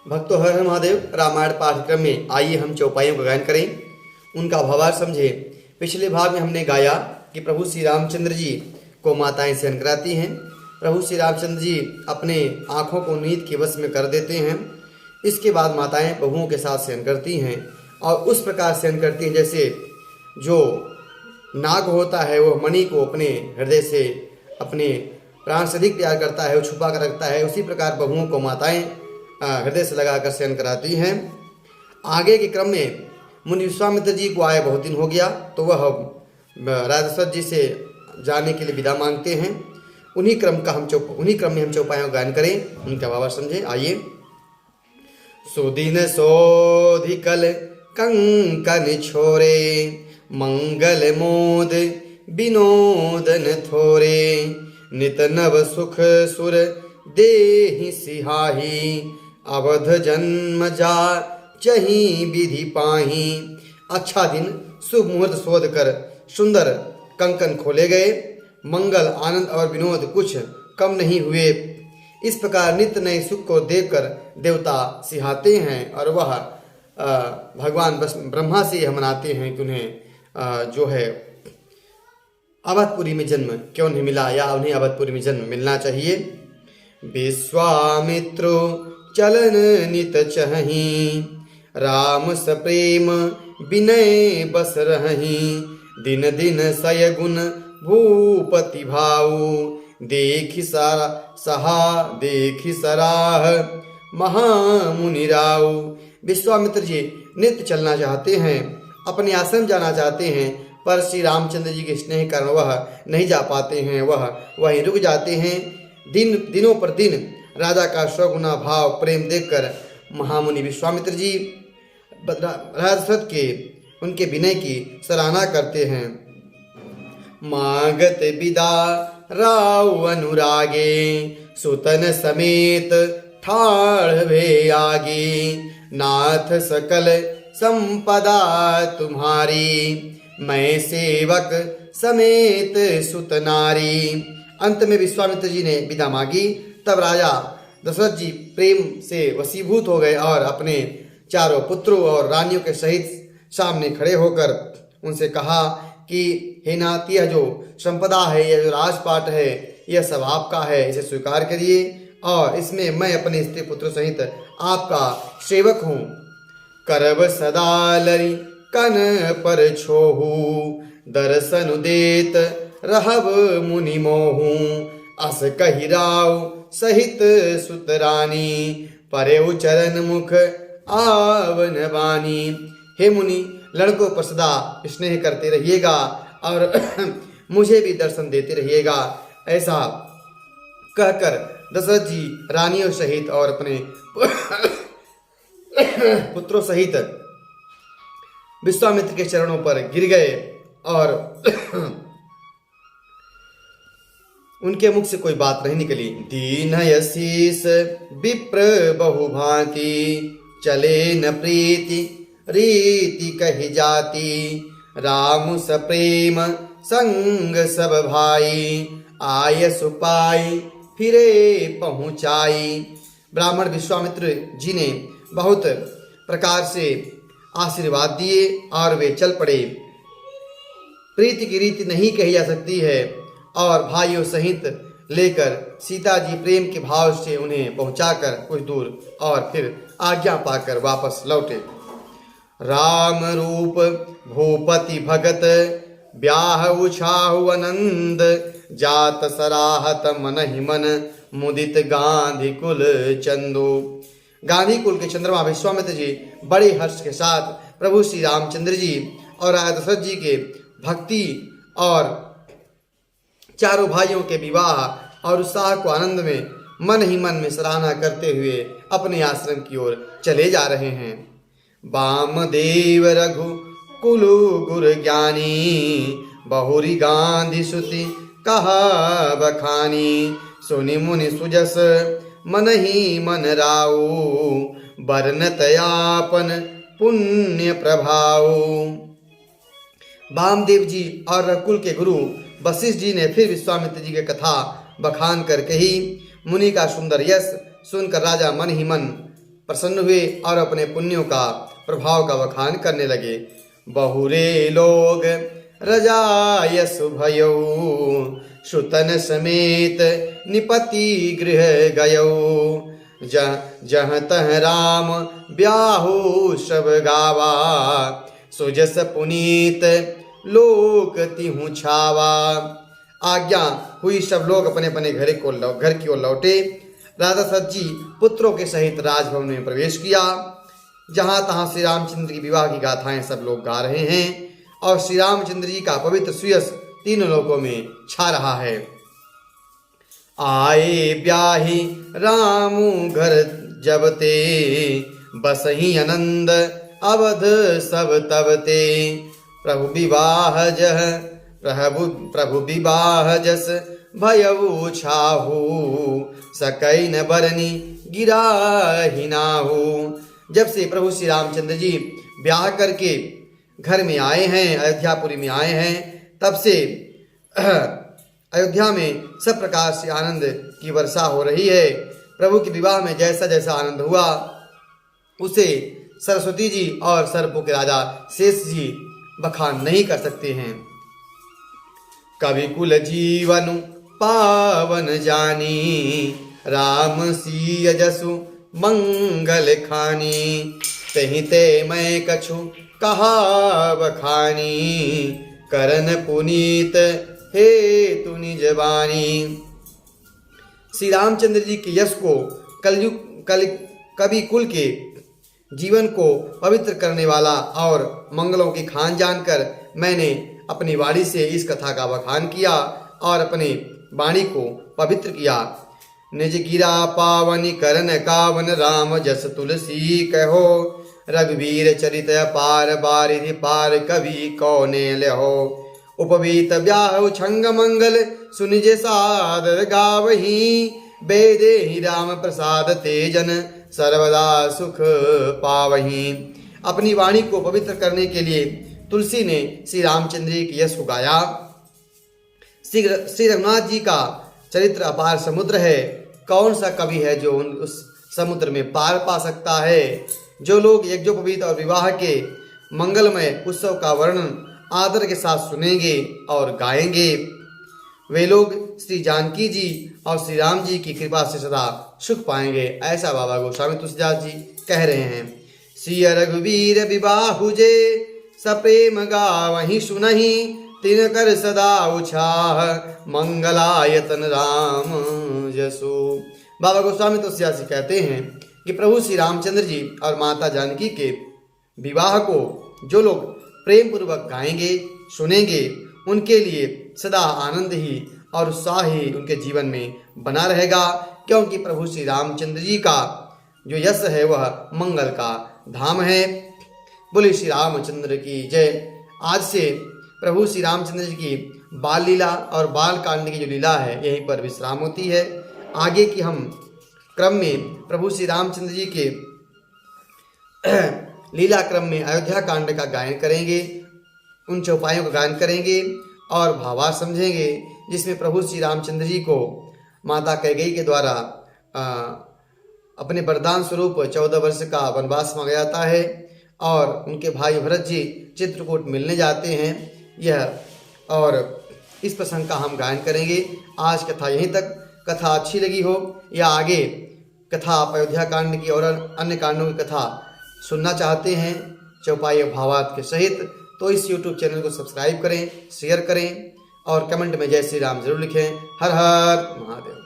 भक्तों, हर हर महादेव। रामायण पाठ्यक्रम में आइए हम चौपाइयों का गायन करें, उनका भावार्थ समझें। पिछले भाग में हमने गाया कि प्रभु श्री रामचंद्र जी को माताएं सहन कराती हैं। प्रभु श्री रामचंद्र जी अपने आँखों को नींद के वश में कर देते हैं। इसके बाद माताएं बहुओं के साथ सहन करती हैं और उस प्रकार सहन करती हैं जैसे जो नाग होता है वो मणि को अपने हृदय से अपने प्राण से अधिक प्यार करता है, वो छुपा कर रखता है। उसी प्रकार बहुओं को माताएं हृदय से लगाकर शयन कराती हैं। आगे के क्रम में मुनि विश्वामित्र जी को आए बहुत दिन हो गया, तो वह राजा दशरथ जी से जाने के लिए विदा मांगते हैं। उन्हीं क्रम में हम चौपाइयों का गायन करें, उनका भाव समझें। आइए। सुदिन सोधिकल कंकन छोरे, मंगल मोद विनोदन थोरे, नित नव सुख सुर देहि सिहाही, अवध जन्म जा चही विधि पाही। अच्छा दिन शुभ मुहूर्त शोध कर सुंदर कंकन खोले गए, मंगल आनंद और विनोद कुछ कम नहीं हुए। इस प्रकार नित्य नए सुख को देखकर देवता सिहाते हैं और वह भगवान ब्रह्मा से यह मनाते हैं कि उन्हें जो है अवधपुरी में जन्म क्यों नहीं मिला या उन्हें अवधपुरी में जन्म मिलना चाहिए। विश्वामित्रो चलन नित चही, राम सप्रेम विनय बस रही, दिन दिन सय गुण भूपति भाऊ, देखि सराह महामुनि राव। विश्वामित्र जी नित्य चलना चाहते हैं, अपने आश्रम जाना चाहते हैं, पर श्री रामचंद्र जी के स्नेह कारण वह नहीं जा पाते हैं, वह वहीं रुक जाते हैं। दिनों पर दिन राजा का स्वगुना भाव प्रेम देखकर महामुनि विश्वामित्र जी राजा दशरथ के उनके विनय की सराहना करते हैं। मागत विदा राव अनुरागे, सुतन समेत ठाढ़ भे आगे, नाथ सकल संपदा तुम्हारी, मैं सेवक समेत सुत नारी। अंत में विश्वामित्र जी ने विदा मांगी। तब राजा दशरथ जी प्रेम से वशीभूत हो गए और अपने चारों पुत्रों और रानियों के सहित सामने खड़े होकर उनसे कहा कि हे नाथ, यह जो संपदा है, यह जो राजपाट है, यह सब आपका है, इसे स्वीकार करिए और इसमें मैं अपने स्त्री पुत्र सहित आपका सेवक हूँ। करब सदा लरि कन पर छोहू, दर्शन देत रहब मुनि मोहू, अस कहि राव सहित सुतरानी, परेउ चरण मुख आवन बानी। हे मुनि, लड़कों पर सदा स्नेह करते रहिएगा और मुझे भी दर्शन देते रहिएगा। ऐसा कहकर दशरथ जी रानियों सहित और अपने पुत्रों सहित विश्वामित्र के चरणों पर गिर गए और उनके मुख से कोई बात नहीं निकली। दीन यशीष विप्र बहुभांति, चले न प्रीति रीति कही जाती, राम सप्रेम संग सब भाई, आय सुपाई फिरे पहुँचाई। ब्राह्मण विश्वामित्र जी ने बहुत प्रकार से आशीर्वाद दिए और वे चल पड़े। प्रीति की रीति नहीं कही जा सकती है और भाइयों सहित लेकर सीता जी प्रेम के भाव से उन्हें पहुंचाकर कुछ दूर और फिर आज्ञा पाकर वापस लौटे। राम रूप भूपति भगत, ब्याह उछाहु आनंद, जात सराहत मन ही मन, मुदित गांधी कुल चंदो। गांधी कुल के चंद्रमा विश्वामित्र जी बड़े हर्ष के साथ प्रभु श्री रामचंद्र जी और राजा दशरथ जी के भक्ति और चारों भाइयों के विवाह और उत्साह को आनंद में मन ही मन में सराहना करते हुए अपने आश्रम की ओर चले जा रहे हैं। वामदेव रघु कुलु गुर ज्ञानी, बहुरी गांधी सुति कहा बखानी, सुनि मुनि सुजस मन ही मन राऊ, बरनत यापन पुण्य प्रभाव। वामदेव जी और रघुकुल के गुरु वशिष्ठ जी ने फिर विश्वामित्र जी की कथा बखान कर कही। मुनि का सुंदर यश सुनकर राजा मन ही मन प्रसन्न हुए और अपने पुण्यों का प्रभाव का बखान करने लगे। बहुरे लोग रजायस भयो, श्रुतन समेत निपति गृह गयो। जहाँ तह राम ब्याहु सब गावा, सुजस पुनीत लोक तिहु छावा। आज्ञा हुई, सब लोग अपने अपने घर की ओर लौटे। राजा दशरथ जी पुत्रों के सहित राजभवन में प्रवेश किया। जहाँ तहाँ श्री रामचंद्र की विवाह की गाथाएं सब लोग गा रहे हैं और श्री रामचंद्र जी का पवित्र सुयस तीनों लोकों में छा रहा है। आए ब्याही रामू घर जब ते, बसही आनंद अवध सब तब ते। प्रभु विवाह जस भयउ छाहू, सकई न बरनी गिराहि नाहू। जब से प्रभु श्री रामचंद्र जी ब्याह करके घर में आए हैं, अयोध्यापुरी में आए हैं, तब से अयोध्या में सब प्रकार से आनंद की वर्षा हो रही है। प्रभु के विवाह में जैसा जैसा आनंद हुआ उसे सरस्वती जी और सरपू के राजा शेष जी बखान नहीं कर सकते हैं। कवि कुल जीवन पावन जानी, राम सिय जसु मंगल खानी। तहि ते मैं कछु कहा बखानी, करन पुनीत हे तु निज बानी। श्री रामचंद्र जी के यश को कवि कुल के जीवन को पवित्र करने वाला और मंगलों की खान जानकर मैंने अपनी वाणी से इस कथा का बखान किया और अपने वाणी को पवित्र किया। निज गिरा पावनी करन कावन, राम जस तुलसी कहो। रघुवीर चरित पार बारिधि पार, कवि कौने लहो। उपवीत ब्याह छंग मंगल, सुनिज सादर गावही। बेदे ही राम प्रसाद तेजन, सर्वदा सुख पावही। अपनी वाणी को पवित्र करने के लिए तुलसी ने श्री रामचंद्र जी के यश को गाया। श्री रघुनाथ जी का चरित्र अपार समुद्र है। कौन सा कवि है जो उस समुद्र में पार पा सकता है। जो लोग यज्ञोपवीत और विवाह के मंगलमय उत्सव का वर्णन आदर के साथ सुनेंगे और गाएंगे, वे लोग श्री जानकी जी और श्री राम जी की कृपा से सदा सुख पाएंगे। ऐसा बाबा गोस्वामी तुलसीदास जी कह रहे हैं। सिय रघुवीर विवाहु जे, सप्रेम गावहि सुनहि। तिन कर सदा उछाह, मंगलायतन राम जसु। बाबा गोस्वामी तुलसीदास जी कहते हैं कि प्रभु श्री रामचंद्र जी और माता जानकी के विवाह को जो लोग प्रेम पूर्वक गाएंगे सुनेंगे, उनके लिए सदा आनंद ही और उत्साह ही उनके जीवन में बना रहेगा। क्योंकि प्रभु श्री रामचंद्र जी का जो यश है वह मंगल का धाम है। बोले श्री रामचंद्र की जय। आज से प्रभु श्री रामचंद्र जी की बाल लीला और बाल कांड की जो लीला है यहीं पर विश्राम होती है। आगे की हम क्रम में प्रभु श्री रामचंद्र जी के लीला क्रम में अयोध्या कांड का गायन करेंगे, उन चौपाइयों का गायन करेंगे और भावार्थ समझेंगे, जिसमें प्रभु श्री रामचंद्र जी को माता कैकेयी के द्वारा अपने वरदान स्वरूप 14 वर्ष का वनवास मांगा जाता है और उनके भाई भरत जी चित्रकूट मिलने जाते हैं। यह और इस प्रसंग का हम गायन करेंगे। आज कथा यहीं तक। कथा अच्छी लगी हो या आगे कथा आप अयोध्या कांड की और अन्य कांडों की कथा सुनना चाहते हैं चौपाई भावार्थ के सहित, तो इस YouTube चैनल को सब्सक्राइब करें, शेयर करें और कमेंट में जय श्री राम जरूर लिखें। हर हर महादेव।